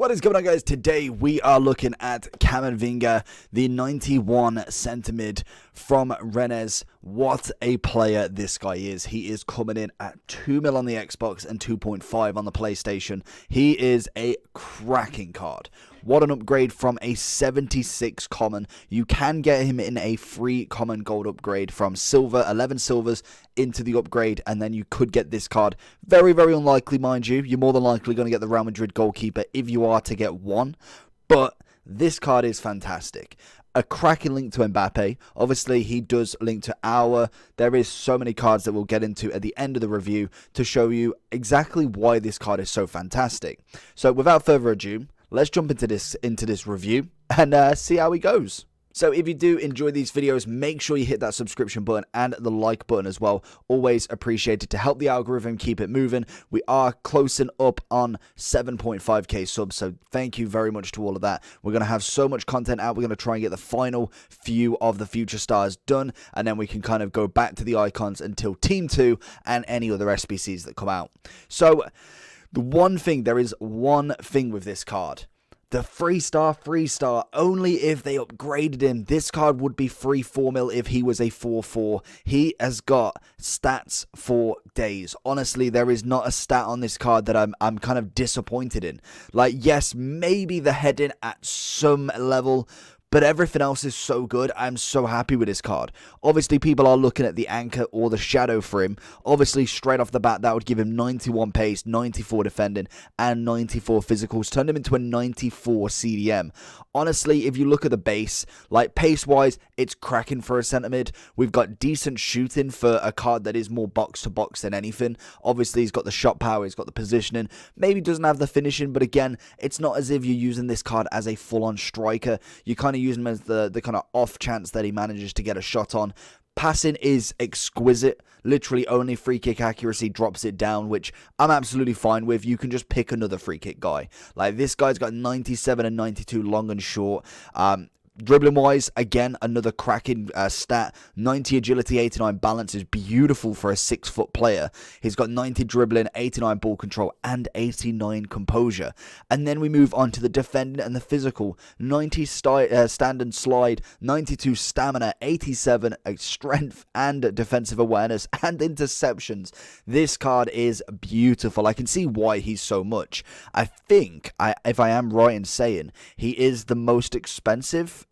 What is going on, guys? Today we are looking at Camavinga, the 91 centre mid from Rennes. What a player this guy is. He is coming in at 2 mil on the Xbox and 2.5 on the PlayStation. He is a cracking card. What an upgrade from a 76 common. You can get him in a free common gold upgrade from silver, 11 silvers into the upgrade, and then you could get this card. Very, very unlikely, mind you. You're more than likely going to get the Real Madrid goalkeeper if you are to get one, but this card is fantastic. A cracking link to Mbappe. Obviously, he does link to our. There is so many cards that we'll get into at the end of the review to show you exactly why this card is so fantastic. So without further ado, let's jump into this review and see how it goes. So if you do enjoy these videos, make sure you hit that subscription button and the like button as well. Always appreciated to help the algorithm keep it moving. We are closing up on 7.5k subs, so thank you very much to all of that. We're going to have so much content out. We're going to try and get the final few of the future stars done, and then we can kind of go back to the icons until Team 2 and any other SBCs that come out. So there is one thing with this card. The free star, only if they upgraded him. This card would be free 4 mil if he was a 4-4. He has got stats for days. Honestly, there is not a stat on this card that I'm kind of disappointed in. Like, yes, maybe the heading at some level, but everything else is so good. I'm so happy with this card. Obviously, people are looking at the anchor or the shadow for him. Obviously, straight off the bat, that would give him 91 pace, 94 defending, and 94 physicals. Turn him into a 94 CDM. Honestly, if you look at the base, like pace-wise, it's cracking for a centre mid. We've got decent shooting for a card that is more box-to-box than anything. Obviously, he's got the shot power, he's got the positioning. Maybe doesn't have the finishing, but again, it's not as if you're using this card as a full-on striker. You kind of use him as the kind of off chance that he manages to get a shot on. Passing is exquisite. Literally only free kick accuracy drops it down, which I'm absolutely fine with. You can just pick another free kick guy. Like, this guy's got 97 and 92 long and short. Dribbling wise, again, another cracking stat. 90 agility, 89 balance is beautiful for a 6-foot player. He's got 90 dribbling, 89 ball control, and 89 composure. And then we move on to the defending and the physical. 90 stand and slide, 92 stamina, 87 strength and defensive awareness, and interceptions. This card is beautiful. I can see why he's so much. I think, if I am right in saying, he is the most expensive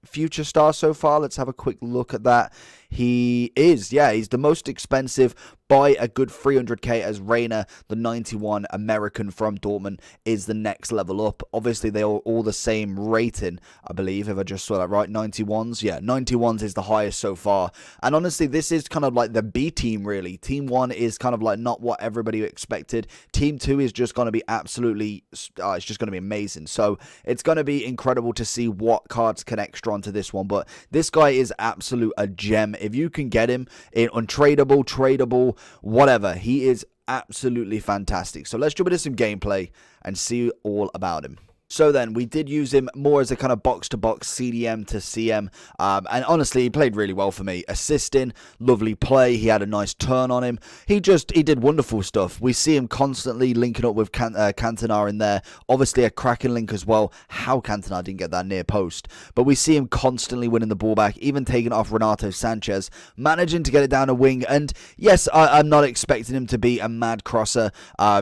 future star so far. Let's have a quick look at that. He is, yeah, he's the most expensive by a good 300k, as Reina, the 91 American from Dortmund, is the next level up. Obviously, they are all the same rating, I believe, if I just saw that right. 91s, yeah, 91s is the highest so far. And honestly, this is kind of like the B team, really. Team 1 is kind of like not what everybody expected. Team 2 is just going to be absolutely, it's just going to be amazing. So it's going to be incredible to see what cards can extra onto this one. But this guy is absolute a gem. If you can get him in untradeable, tradable, whatever, he is absolutely fantastic. So let's jump into some gameplay and see all about him. So then, we did use him more as a kind of box-to-box CDM to CM, and honestly, he played really well for me. Assisting, lovely play, he had a nice turn on him. He did wonderful stuff. We see him constantly linking up with Cantona in there. Obviously, a cracking link as well. How Cantona didn't get that near post. But we see him constantly winning the ball back, even taking off Renato Sanchez, managing to get it down a wing. And yes, I'm not expecting him to be a mad crosser,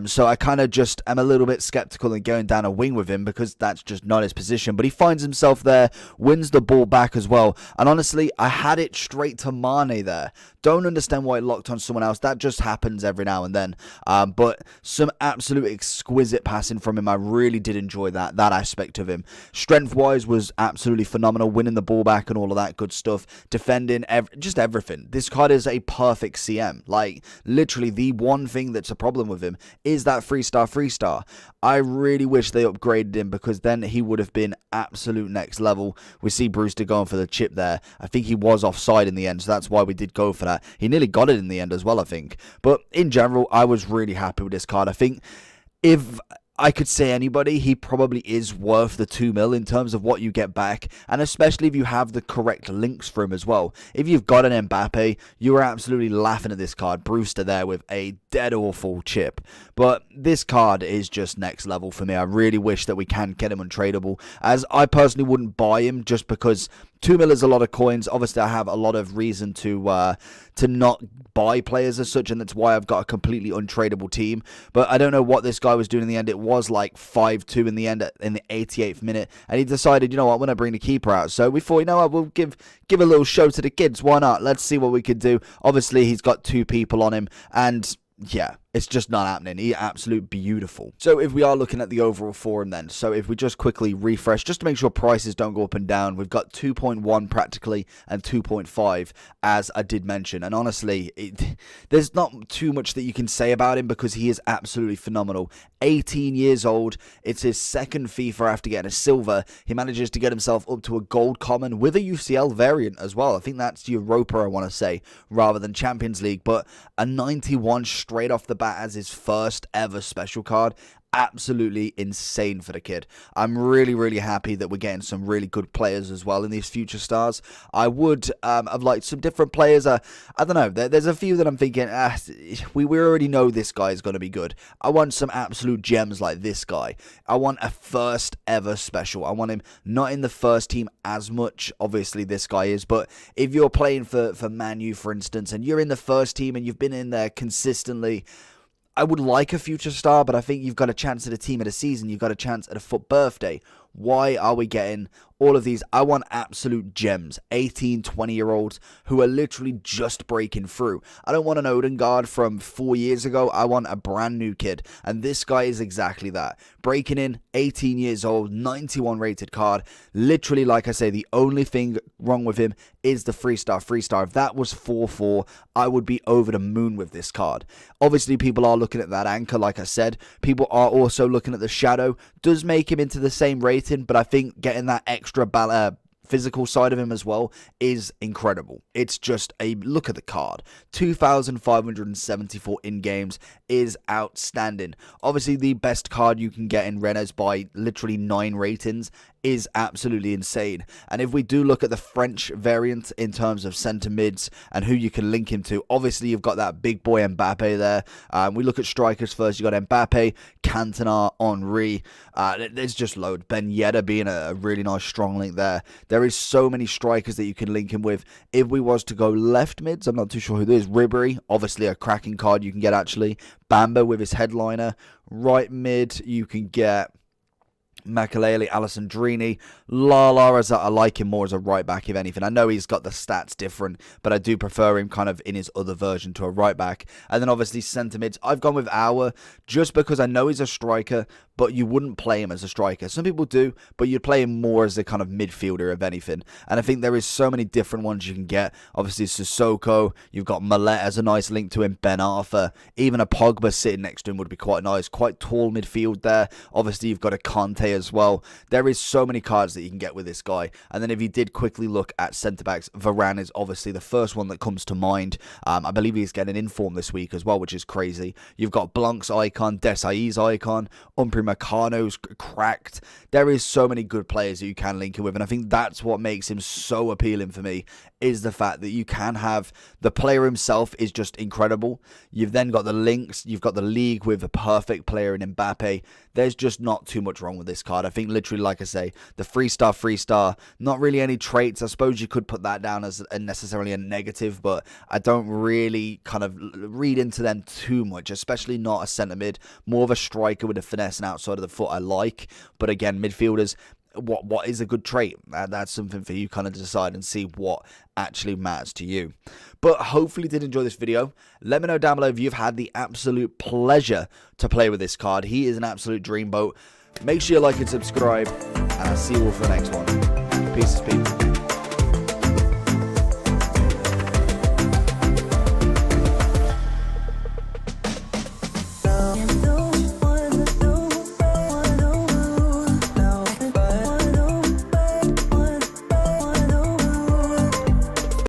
so I kind of just am a little bit skeptical in going down a wing with him, because that's just not his position. But he finds himself there, wins the ball back as well. And honestly, I had it straight to Mane there. Don't understand why it locked on someone else. That just happens every now and then. But some absolute exquisite passing from him. I really did enjoy that aspect of him. Strength-wise was absolutely phenomenal. Winning the ball back and all of that good stuff. Defending, just everything. This card is a perfect CM. Like, literally, the one thing that's a problem with him is that free star. I really wish they upgraded him, because then he would have been absolute next level. We see Brewster going for the chip there. I think he was offside in the end, so that's why we did go for that. He nearly got it in the end as well, I think. But in general, I was really happy with this card. I think if I could say anybody, he probably is worth the 2 mil in terms of what you get back, and especially if you have the correct links for him as well. If you've got an Mbappe, you are absolutely laughing at this card. Brewster there with a dead awful chip. But this card is just next level for me. I really wish that we can get him untradeable, as I personally wouldn't buy him just because 2 mil is a lot of coins. Obviously, I have a lot of reason to not buy players as such, and that's why I've got a completely untradeable team. But I don't know what this guy was doing in the end. It was like 5-2 in the end in the 88th minute, and he decided, you know what, I'm going to bring the keeper out. So we thought, you know what, we'll give a little show to the kids. Why not? Let's see what we could do. Obviously, he's got 2 people on him, and yeah, it's just not happening. He's absolute beautiful. So if we are looking at the overall forum then, so if we just quickly refresh, just to make sure prices don't go up and down, we've got 2.1 practically and 2.5, as I did mention. And honestly, there's not too much that you can say about him because he is absolutely phenomenal. 18 years old. It's his second FIFA after getting a silver. He manages to get himself up to a gold common with a UCL variant as well. I think that's Europa, I want to say, rather than Champions League. But a 91 straight off the bat as his first ever special card. Absolutely insane for the kid. I'm really happy that we're getting some really good players as well in these future stars. I would have liked some different players. I don't know. There's a few that I'm thinking, we already know this guy is going to be good. I want some absolute gems like this guy. I want a first ever special. I want him not in the first team as much. Obviously, this guy is. But if you're playing for Man U, for instance, and you're in the first team and you've been in there consistently, I would like a future star, but I think you've got a chance at a team at a season. You've got a chance at a FUT birthday. Why are we getting all of these? I want absolute gems. 18, 20-year-olds who are literally just breaking through. I don't want an Odegaard from 4 years ago. I want a brand new kid. And this guy is exactly that. Breaking in, 18 years old, 91 rated card. Literally, like I say, the only thing wrong with him is the 3-star. If that was 4-4, I would be over the moon with this card. Obviously, people are looking at that anchor, like I said. People are also looking at the shadow. Does make him into the same rating, but I think getting that extra physical side of him as well is incredible. It's just a look at the card. 2,574 in games is outstanding. Obviously, the best card you can get in Rennes by literally 9 ratings is absolutely insane. And if we do look at the French variant in terms of centre mids and who you can link him to, obviously you've got that big boy Mbappe there. We look at strikers first. You got Mbappe, Cantona, Henry. There's just loads. Ben Yedder being a really nice strong link there. There is so many strikers that you can link him with. If we was to go left mids, I'm not too sure who this is. Ribery, obviously a cracking card you can get actually. Bamba with his headliner. Right mid, you can get Makaleli, Alessandrini, Lala, as I like him more as a right back, if anything. I know he's got the stats different, but I do prefer him kind of in his other version to a right back. And then obviously centre mids, I've gone with Auer just because I know he's a striker, but you wouldn't play him as a striker. Some people do, but you'd play him more as a kind of midfielder, if anything. And I think there is so many different ones you can get. Obviously, Sissoko, you've got Millet as a nice link to him, Ben Arthur, even a Pogba sitting next to him would be quite nice. Quite tall midfield there. Obviously, you've got a Conte as well. There is so many cards that you can get with this guy. And then if you did quickly look at centre-backs, Varane is obviously the first one that comes to mind. I believe he's getting in form this week as well, which is crazy. You've got Blanc's icon, Desai's icon, Upamecano's cracked. There is so many good players that you can link him with, and I think that's what makes him so appealing for me, is the fact that you can have the player himself is just incredible. You've then got the links, you've got the league with a perfect player in Mbappe. There's just not too much wrong with this card. I think literally, like I say, the 3-star, not really any traits. I suppose you could put that down as necessarily a negative, but I don't really kind of read into them too much, especially not a centre mid. More of a striker with a finesse and outside of the foot I like. But again, midfielders, what is a good trait? That's something for you kind of to decide and see what actually matters to you. But hopefully you did enjoy this video. Let me know down below if you've had the absolute pleasure to play with this card. He is an absolute dreamboat. Make sure you like and subscribe, and I'll see you all for the next one. Peace, people.